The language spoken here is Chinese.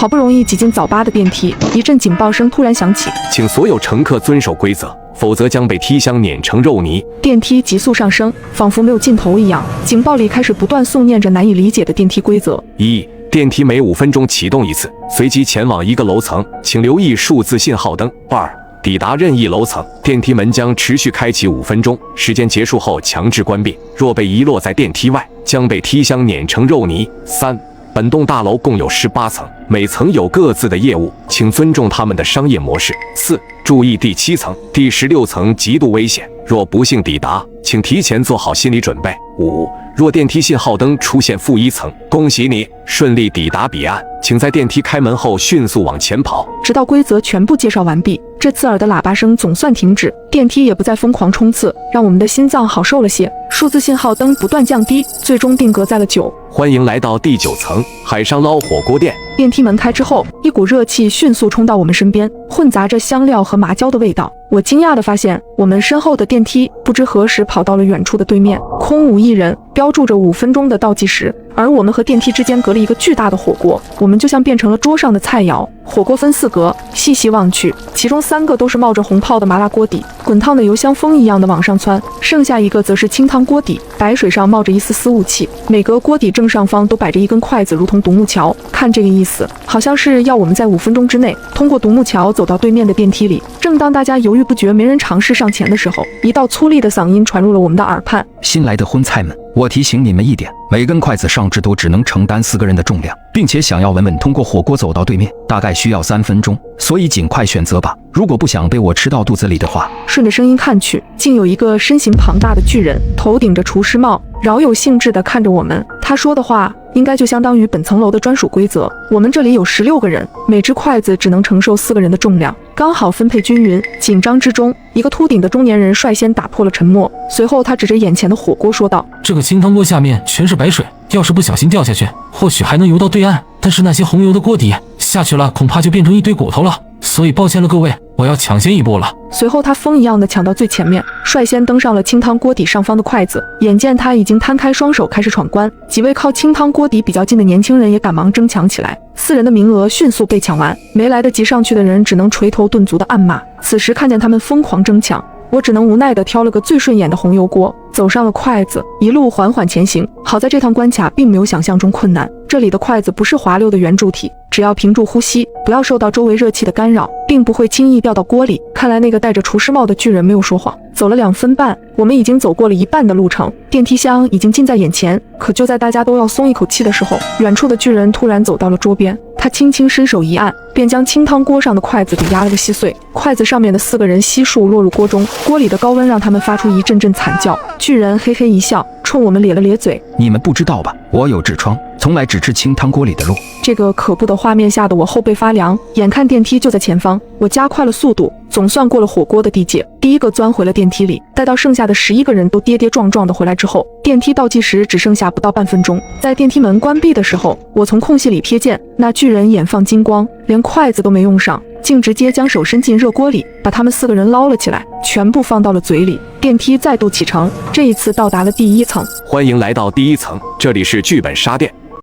好不容易挤进早八的电梯，一阵警报声突然响起，请所有乘客遵守规则，否则将被梯箱碾成肉泥。电梯急速上升，仿佛没有尽头一样。警报里开始不断诵念着难以理解的电梯规则。1. 电梯每5分钟启动一次，随即前往一个楼层，请留意数字信号灯。2. 抵达任意楼层，电梯门将持续开启5分钟，时间结束后强制关闭。若被遗落在电梯外，将被梯箱碾成肉泥。3. 本栋大楼共有18层，每层有各自的业务，请尊重他们的商业模式。4. 注意第7层、第16层极度危险，若不幸抵达，请提前做好心理准备。5. 若电梯信号灯出现-1层，恭喜你顺利抵达彼岸，请在电梯开门后迅速往前跑，直到规则全部介绍完毕。这刺耳的喇叭声总算停止，电梯也不再疯狂冲刺，让我们的心脏好受了些。数字信号灯不断降低，最终定格在了9。欢迎来到第9层海上捞火锅店。电梯门开之后，一股热气迅速冲到我们身边，混杂着香料和麻椒的味道。我惊讶地发现，我们身后的电梯不知何时跑到了远处的对面，空无一人，标注着5分钟的倒计时。而我们和电梯之间隔了一个巨大的火锅，我们就像变成了桌上的菜肴。火锅分4格，细细望去，其中3个都是冒着红泡的麻辣锅底，滚烫的油香风一样的往上窜，剩下一个则是清汤锅底，白水上冒着一丝丝雾气。每格锅底正上方都摆着一根筷子，如同独木桥。看这个意思，好像是要我们在5分钟之内通过独木桥走到对面的电梯里。正当大家犹豫不决，没人尝试上前的时候，一道粗粝的嗓音传入了我们的耳畔：新来的荤菜们，我提醒你们一点，每根筷子上至多只能承担4个人的重量，并且想要稳稳通过火锅走到对面，大概需要3分钟，所以尽快选择吧。如果不想被我吃到肚子里的话。顺着声音看去，竟有一个身形庞大的巨人，头顶着厨师帽，饶有兴致地看着我们。他说的话应该就相当于本层楼的专属规则。我们这里有16个人，每只筷子只能承受4个人的重量，刚好分配均匀。紧张之中，一个秃顶的中年人率先打破了沉默，随后他指着眼前的火锅说道：这个清汤锅下面全是白水，要是不小心掉下去，或许还能游到对岸，但是那些红油的锅底下去了，恐怕就变成一堆骨头了。所以抱歉了各位，我要抢先一步了。随后他风一样的抢到最前面，率先登上了清汤锅底上方的筷子。眼见他已经摊开双手开始闯关，几位靠清汤锅底比较近的年轻人也赶忙争抢起来。4人的名额迅速被抢完，没来得及上去的人只能垂头顿足的暗骂。此时看见他们疯狂争抢，我只能无奈地挑了个最顺眼的红油锅，走上了筷子，一路缓缓前行。好在这趟关卡并没有想象中困难，这里的筷子不是滑溜的圆柱体，只要屏住呼吸，不要受到周围热气的干扰，并不会轻易掉到锅里。看来那个戴着厨师帽的巨人没有说谎。走了2分半，我们已经走过了一半的路程，电梯箱已经近在眼前。可就在大家都要松一口气的时候，远处的巨人突然走到了桌边，他轻轻伸手一按，便将清汤锅上的筷子给压了个稀碎。筷子上面的4个人悉数落入锅中，锅里的高温让他们发出一阵阵惨叫。巨人嘿嘿一笑，冲我们咧了咧嘴：你们不知道吧，我有痔疮，从来只吃清汤锅里的肉。这个可怖的画面吓得我后背发凉，眼看电梯就在前方，我加快了速度，总算过了火锅的地界，第一个钻回了电梯里。待到剩下的11个人都跌跌撞撞的回来之后，电梯倒计时只剩下不到半分钟。在电梯门关闭的时候，我从空隙里瞥见那巨人眼放金光，连筷子都没用上，竟直接将手伸进热锅里，把他们4个人捞了起来，全部放到了嘴里。电梯再度启程，这一次到达了第1层。欢迎来到第1层，这里是剧本杀店，